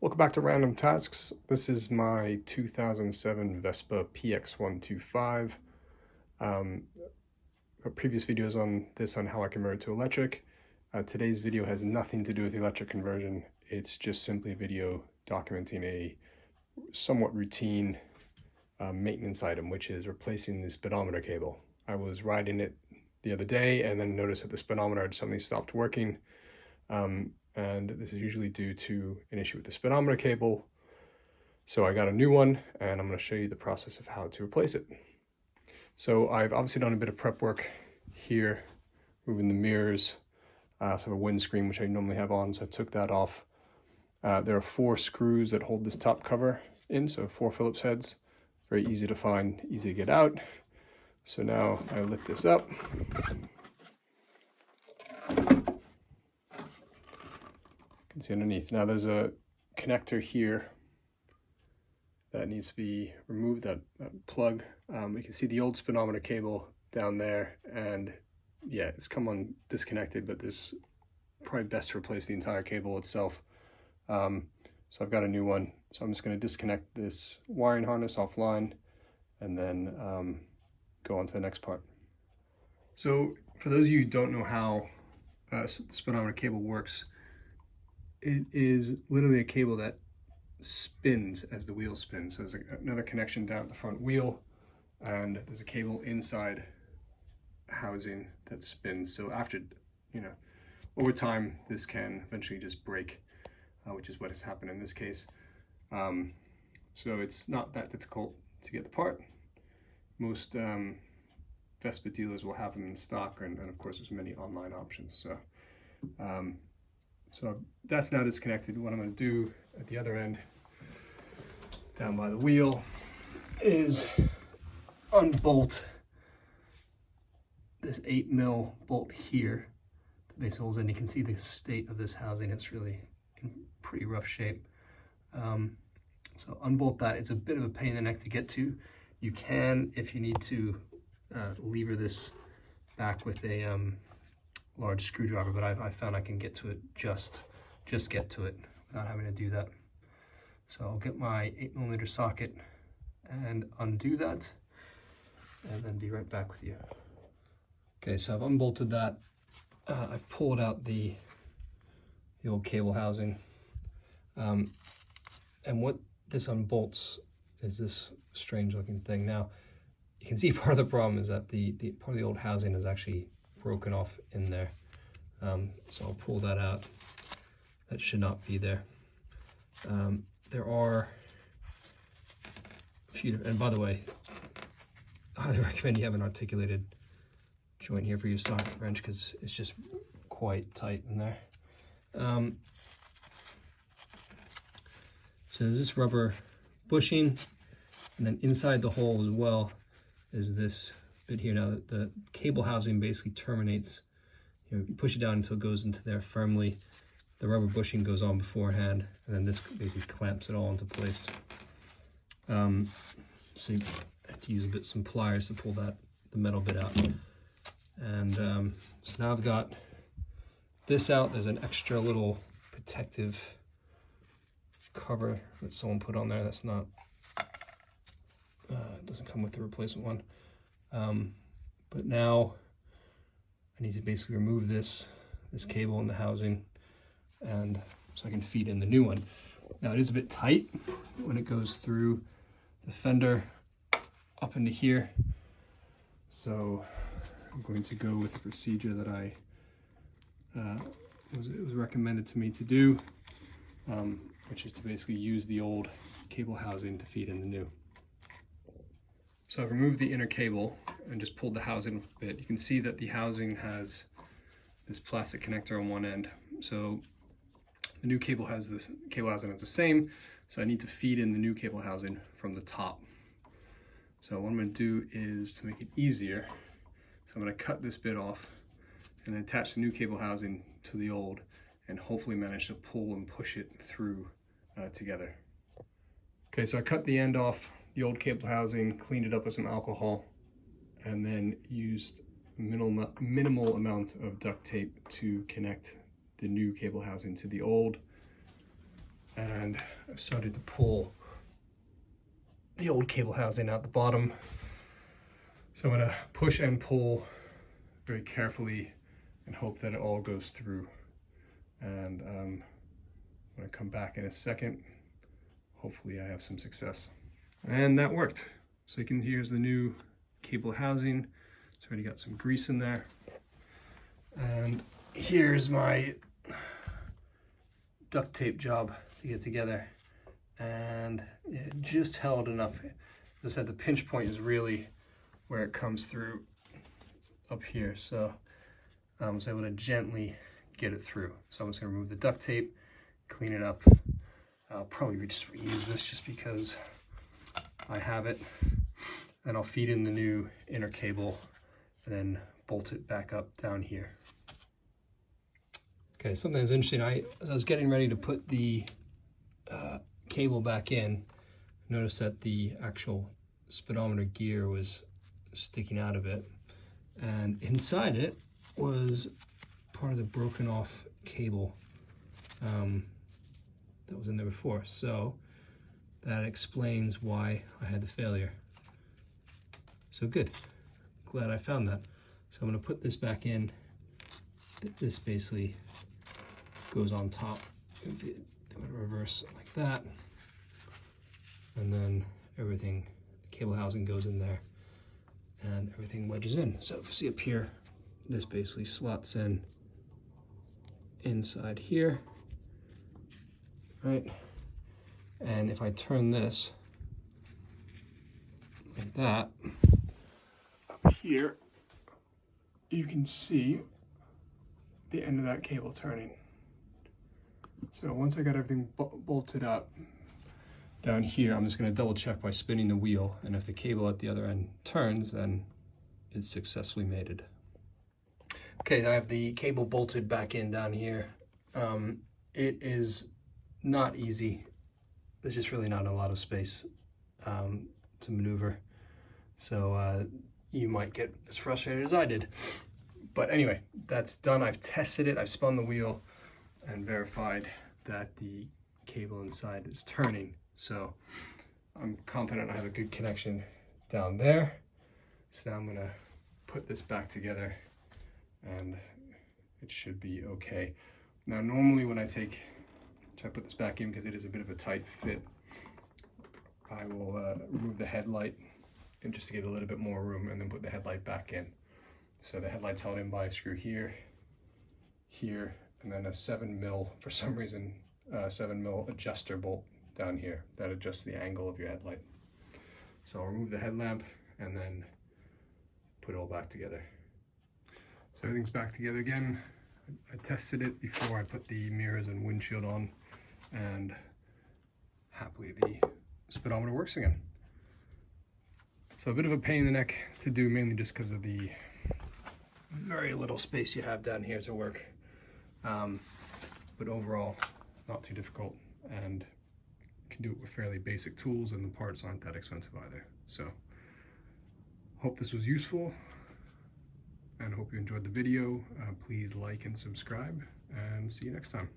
Welcome back to Random Tasks. This is my 2007 Vespa PX 125. Previous videos on this on how I convert to electric. Today's video has nothing to do with the electric conversion. It's just simply a video documenting a somewhat routine maintenance item, which is replacing the speedometer cable. I was riding it the other day and then noticed that the speedometer had suddenly stopped working. And this is usually due to an issue with the speedometer cable. So I got a new one, and I'm going to show you the process of how to replace it. So I've obviously done a bit of prep work here, moving the mirrors, so I have a windscreen, which I normally have on, so I took that off. There are 4 screws that hold this top cover in, so 4 Phillips heads. Very easy to find, easy to get out. So now I lift this up. You can see underneath. Now there's a connector here that needs to be removed, that plug. You can see the old speedometer cable down there, and yeah, it's come on disconnected, but this probably best to replace the entire cable itself. So I've got a new one. So I'm just going to disconnect this wiring harness offline and then go on to the next part. So for those of you who don't know how the speedometer cable works, it is literally a cable that spins as the wheel spins. So there's another connection down at the front wheel, and there's a cable inside housing that spins. So after, over time, this can eventually just break, which is what has happened in this case. So it's not that difficult to get the part. Most Vespa dealers will have them in stock, and of course there's many online options. So that's now disconnected. What I'm going to do at the other end, down by the wheel, is unbolt this 8mm bolt here that basically holds in. You can see the state of this housing. It's really in pretty rough shape. So unbolt that. It's a bit of a pain in the neck to get to. You can, if you need to, lever this back with a large screwdriver, but I found I can get to it, just get to it without having to do that. So I'll get my 8mm socket and undo that, and then be right back with you. Okay, so I've unbolted that. I've pulled out the old cable housing, and what this unbolts is this strange looking thing. Now you can see part of the problem is that the part of the old housing is actually broken off in there. So I'll pull that out. That should not be there. There are a few, and by the way, I highly recommend you have an articulated joint here for your socket wrench, because it's just quite tight in there. So there's this rubber bushing, and then inside the hole as well is this bit here. Now the cable housing basically terminates, you push it down until it goes into there firmly. The rubber bushing goes on beforehand, and then this basically clamps it all into place. So you have to use some pliers to pull the metal bit out. And so now I've got this out. There's an extra little protective cover that someone put on there. That's not, it doesn't come with the replacement one. But now I need to basically remove this cable in the housing, and so I can feed in the new one. Now it is a bit tight when it goes through the fender up into here, so I'm going to go with the procedure that it was recommended to me to do, which is to basically use the old cable housing to feed in the new. So I've removed the inner cable and just pulled the housing a bit. You can see that the housing has this plastic connector on one end. So the new cable has this cable housing is the same. So I need to feed in the new cable housing from the top. So what I'm going to do is, to make it easier, so I'm going to cut this bit off and then attach the new cable housing to the old, and hopefully manage to pull and push it through together. Okay, so I cut the end off the old cable housing, cleaned it up with some alcohol, and then used a minimal amount of duct tape to connect the new cable housing to the old. and I've started to pull the old cable housing out the bottom. So I'm going to push and pull very carefully and hope that it all goes through. And when I come back in a second, hopefully I have some success. And that worked. So you can see here's the new cable housing. It's already got some grease in there. And here's my duct tape job to get together. And it just held enough. As I said, the pinch point is really where it comes through up here. So I was able to gently get it through. So I'm just going to remove the duct tape, clean it up. I'll probably just reuse this just because I have it. Then I'll feed in the new inner cable and then bolt it back up down here. Okay, something that's interesting, as I was getting ready to put the cable back in, noticed that the actual speedometer gear was sticking out of it, and inside it was part of the broken off cable that was in there before. So that explains why I had the failure. So good, glad I found that. So I'm going to put this back in. This basically goes on top. Do it reverse like that, and then everything, the cable housing goes in there and everything wedges in. So if you see up here, this basically slots in inside here, right? And if I turn this like that, up here, you can see the end of that cable turning. So once I got everything bolted up down here, I'm just going to double check by spinning the wheel, and if the cable at the other end turns, then it's successfully mated. Okay, I have the cable bolted back in down here. It is not easy. There's just really not a lot of space to maneuver. So you might get as frustrated as I did. But anyway, that's done. I've tested it. I've spun the wheel and verified that the cable inside is turning. So I'm confident I have a good connection down there. So now I'm going to put this back together and it should be okay. Now normally when I try to put this back in, because it is a bit of a tight fit, I will remove the headlight and just to get a little bit more room, and then put the headlight back in. So the headlight's held in by a screw here, here, and then a 7mm, for some reason, 7mm adjuster bolt down here that adjusts the angle of your headlight. So I'll remove the headlamp and then put it all back together. So everything's back together again. I tested it before I put the mirrors and windshield on, and happily the speedometer works again. So a bit of a pain in the neck to do, mainly just because of the very little space you have down here to work. But overall, not too difficult, and you can do it with fairly basic tools, and the parts aren't that expensive either. So hope this was useful, and hope you enjoyed the video. Please like and subscribe, and see you next time.